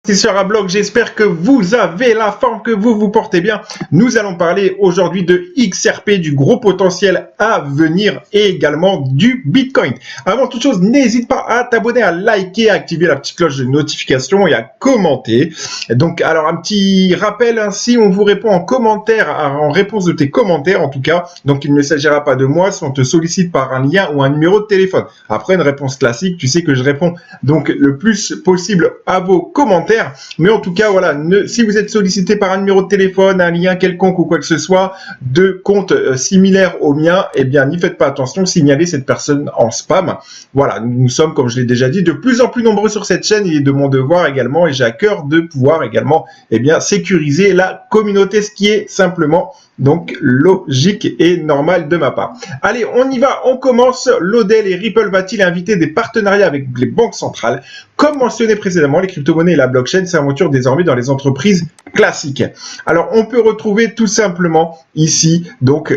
Investisseurs à bloc, j'espère que vous avez la forme, que vous vous portez bien. Nous allons parler aujourd'hui de XRP, du gros potentiel à venir et également du Bitcoin. Avant toute chose, n'hésite pas à t'abonner, à liker, à activer la petite cloche de notification et à commenter. Donc, alors un petit rappel, si on vous répond en commentaire, en réponse de tes commentaires en tout cas, donc il ne s'agira pas de moi si on te sollicite par un lien ou un numéro de téléphone. Après une réponse classique, tu sais que je réponds donc le plus possible à vos commentaires. Mais en tout cas, voilà, si vous êtes sollicité par un numéro de téléphone, un lien quelconque ou quoi que ce soit, de compte similaire au mien, eh bien, n'y faites pas attention, signalez cette personne en spam. Voilà, nous sommes, comme je l'ai déjà dit, de plus en plus nombreux sur cette chaîne. Il est de mon devoir également, et j'ai à cœur de pouvoir également, eh bien, sécuriser la communauté, ce qui est simplement donc logique et normal de ma part. Allez, on y va, on commence. Lodel et Ripple va-t-il inviter des partenariats avec les banques centrales? Comme mentionné précédemment, les crypto-monnaies et la blockchain s'aventurent désormais dans les entreprises classiques. Alors, on peut retrouver tout simplement ici donc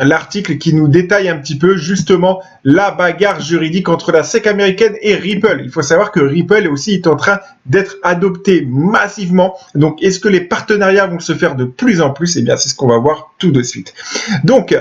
l'article qui nous détaille un petit peu justement la bagarre juridique entre la SEC américaine et Ripple. Il faut savoir que Ripple aussi est en train d'être adopté massivement. Donc, est-ce que les partenariats vont se faire de plus en plus? Eh bien, c'est ce qu'on va voir tout de suite. Donc,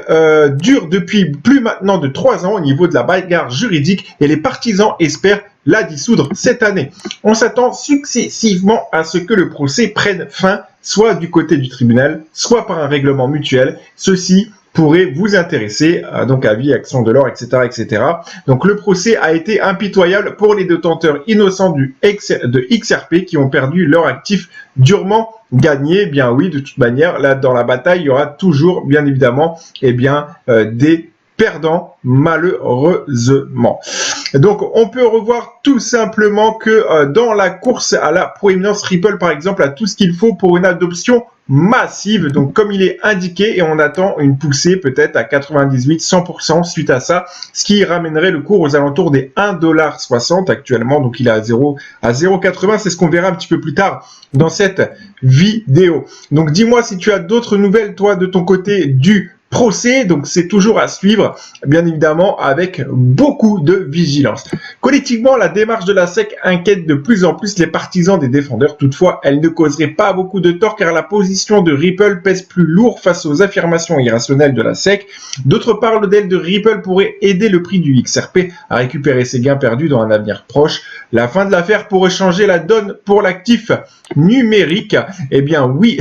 dure depuis plus maintenant de 3 ans au niveau de la bagarre juridique et les partisans espèrent la dissoudre cette année. On s'attend successivement à ce que le procès prenne fin, soit du côté du tribunal, soit par un règlement mutuel. Ceci pourrait vous intéresser, donc avis, action de l'or, etc., etc. Donc le procès a été impitoyable pour les détenteurs innocents de XRP qui ont perdu leur actif durement gagné. Bien oui, de toute manière, là dans la bataille, il y aura toujours, bien évidemment, des perdants, malheureusement. Donc, on peut revoir tout simplement que dans la course à la proéminence, Ripple, par exemple, a tout ce qu'il faut pour une adoption massive, donc comme il est indiqué, et on attend une poussée peut-être à 98-100% suite à ça, ce qui ramènerait le cours aux alentours des 1,60$ actuellement, donc il est à 0,80$, c'est ce qu'on verra un petit peu plus tard dans cette vidéo. Donc dis-moi si tu as d'autres nouvelles, toi, de ton côté, du procès, donc c'est toujours à suivre, bien évidemment, avec beaucoup de vigilance. Collectivement, la démarche de la SEC inquiète de plus en plus les partisans des défendeurs. Toutefois, elle ne causerait pas beaucoup de tort car la position de Ripple pèse plus lourd face aux affirmations irrationnelles de la SEC. D'autre part, le modèle de Ripple pourrait aider le prix du XRP à récupérer ses gains perdus dans un avenir proche. La fin de l'affaire pourrait changer la donne pour l'actif numérique. Eh bien oui,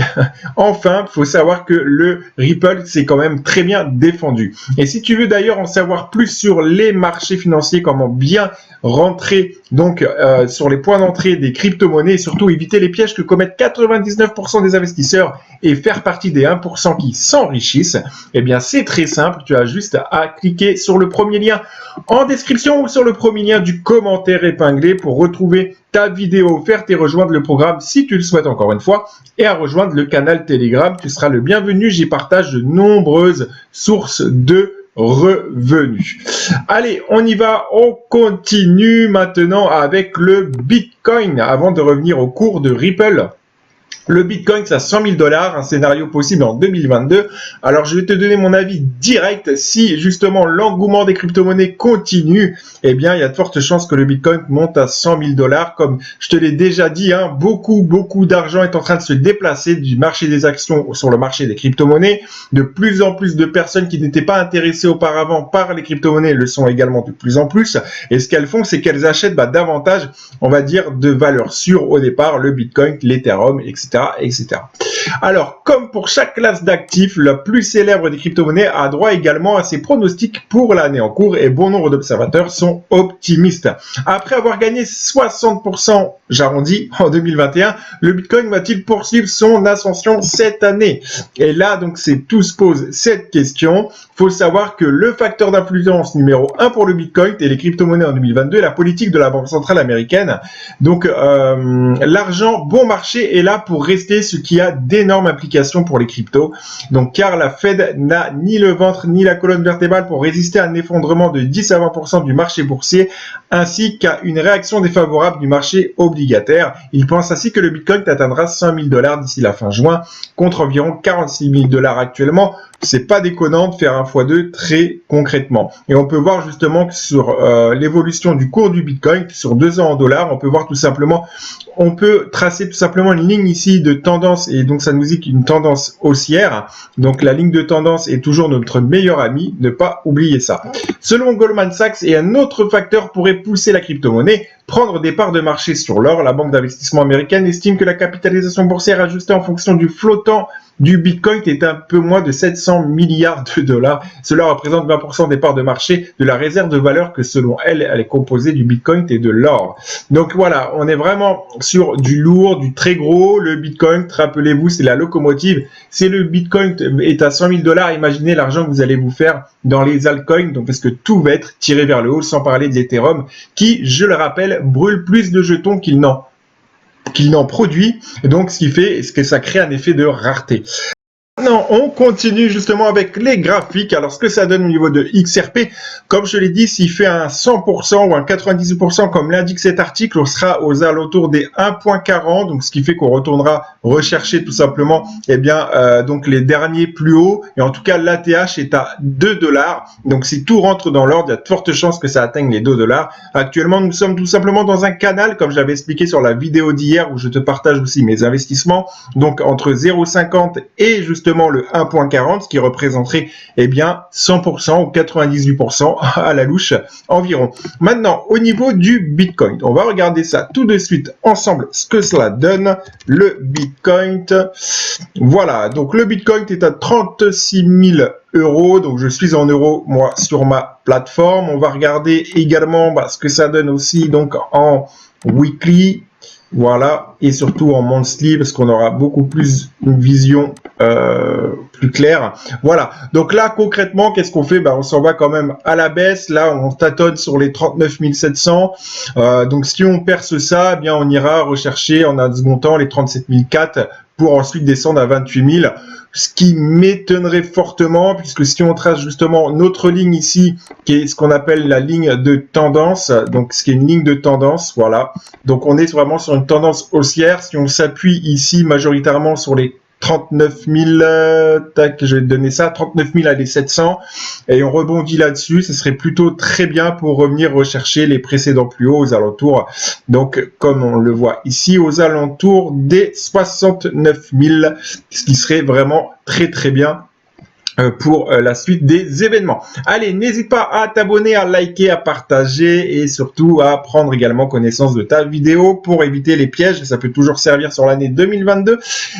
enfin, il faut savoir que le Ripple, c'est quand même très bien défendu. Et si tu veux d'ailleurs en savoir plus sur les marchés financiers, comment bien rentrer donc sur les points d'entrée des crypto-monnaies et surtout éviter les pièges que commettent 99% des investisseurs et faire partie des 1% qui s'enrichissent, eh bien c'est très simple, tu as juste à cliquer sur le premier lien en description ou sur le premier lien du commentaire épinglé pour retrouver ta vidéo offerte et rejoindre le programme si tu le souhaites encore une fois et à rejoindre le canal Telegram. Tu seras le bienvenu, j'y partage de nombreuses sources de revenus. Allez, on y va, on continue maintenant avec le Bitcoin avant de revenir au cours de Ripple. Le Bitcoin, c'est à 100 000 $, un scénario possible en 2022. Alors, je vais te donner mon avis direct. Si, justement, l'engouement des crypto-monnaies continue, eh bien, il y a de fortes chances que le Bitcoin monte à 100 000 $. Comme je te l'ai déjà dit, beaucoup d'argent est en train de se déplacer du marché des actions sur le marché des crypto-monnaies. De plus en plus de personnes qui n'étaient pas intéressées auparavant par les crypto-monnaies le sont également de plus en plus. Et ce qu'elles font, c'est qu'elles achètent davantage, on va dire, de valeurs sûres au départ, le Bitcoin, l'Ethereum, etc. etc. Alors, comme pour chaque classe d'actifs, la plus célèbre des crypto-monnaies a droit également à ses pronostics pour l'année en cours et bon nombre d'observateurs sont optimistes. Après avoir gagné 60%, j'arrondis, en 2021, le Bitcoin va-t-il poursuivre son ascension cette année? Et là, donc, tout se pose cette question. Faut savoir que le facteur d'influence numéro 1 pour le Bitcoin et les crypto-monnaies en 2022 est la politique de la Banque centrale américaine. Donc, l'argent bon marché est là pour rester, ce qui a d'énormes implications pour les cryptos. Donc, car la Fed n'a ni le ventre ni la colonne vertébrale pour résister à un effondrement de 10 à 20% du marché boursier, ainsi qu'à une réaction défavorable du marché obligataire. Il pense ainsi que le Bitcoin atteindra 100 000 $ d'ici la fin juin, contre environ 46 000 $ actuellement. c'est pas déconnant de faire un x2 très concrètement. Et on peut voir justement que sur l'évolution du cours du Bitcoin, sur 2 ans en dollars, on peut voir tout simplement, on peut tracer tout simplement une ligne ici de tendance, et donc ça nous dit qu'une tendance haussière. Donc la ligne de tendance est toujours notre meilleur ami, ne pas oublier ça. Selon Goldman Sachs, et un autre facteur pourrait pousser la crypto-monnaie, prendre des parts de marché sur l'or. La banque d'investissement américaine estime que la capitalisation boursière ajustée en fonction du flottant du Bitcoin est un peu moins de 700 milliards de dollars. Cela représente 20% des parts de marché de la réserve de valeur que selon elle, elle est composée du Bitcoin et de l'or. Donc voilà, on est vraiment sur du lourd, du très gros. Le Bitcoin, rappelez-vous, c'est la locomotive. Si le Bitcoin est à 100 000 dollars, imaginez l'argent que vous allez vous faire dans les altcoins, donc parce que tout va être tiré vers le haut, sans parler de l'Ethereum, qui, je le rappelle, brûle plus de jetons qu'il n'en produit, et donc ce qui fait que ça crée un effet de rareté. Maintenant, on continue justement avec les graphiques. Alors, ce que ça donne au niveau de XRP, comme je l'ai dit, s'il fait un 100% ou un 98% comme l'indique cet article, on sera aux alentours des 1.40, donc ce qui fait qu'on retournera rechercher tout simplement, eh bien, donc les derniers plus hauts. Et en tout cas, l'ATH est à 2 $. Donc, si tout rentre dans l'ordre, il y a de fortes chances que ça atteigne les 2 $. Actuellement, nous sommes tout simplement dans un canal, comme j'avais expliqué sur la vidéo d'hier, où je te partage aussi mes investissements. Donc, entre 0,50 et justement le 1.40, ce qui représenterait eh bien 100% ou 98% à la louche environ. Maintenant, au niveau du Bitcoin, on va regarder ça tout de suite ensemble, ce que cela donne. Le Bitcoin, voilà, donc le Bitcoin est à 36 000 euros, donc je suis en euros moi sur ma plateforme. On va regarder également ce que ça donne aussi donc en weekly. Voilà, et surtout en monthly, parce qu'on aura beaucoup plus une vision plus claire. Voilà, donc là, concrètement, qu'est-ce qu'on fait? On s'en va quand même à la baisse. Là, on tâtonne sur les 39 700. Donc, si on perce ça, eh bien, on ira rechercher en un second temps les 37 400 pour ensuite descendre à 28 000. Ce qui m'étonnerait fortement, puisque si on trace justement notre ligne ici, qui est ce qu'on appelle la ligne de tendance, donc ce qui est une ligne de tendance, voilà. Donc on est vraiment sur une tendance haussière. Si on s'appuie ici majoritairement sur les 39 000, tac, je vais te donner ça, 39 000 à les 700, et on rebondit là-dessus, ce serait plutôt très bien pour revenir rechercher les précédents plus hauts aux alentours, donc comme on le voit ici, aux alentours des 69 000, ce qui serait vraiment très très bien pour la suite des événements. Allez, n'hésite pas à t'abonner, à liker, à partager et surtout à prendre également connaissance de ta vidéo pour éviter les pièges. Ça peut toujours servir sur l'année 2022.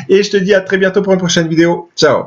Et je te dis à très bientôt pour une prochaine vidéo. Ciao!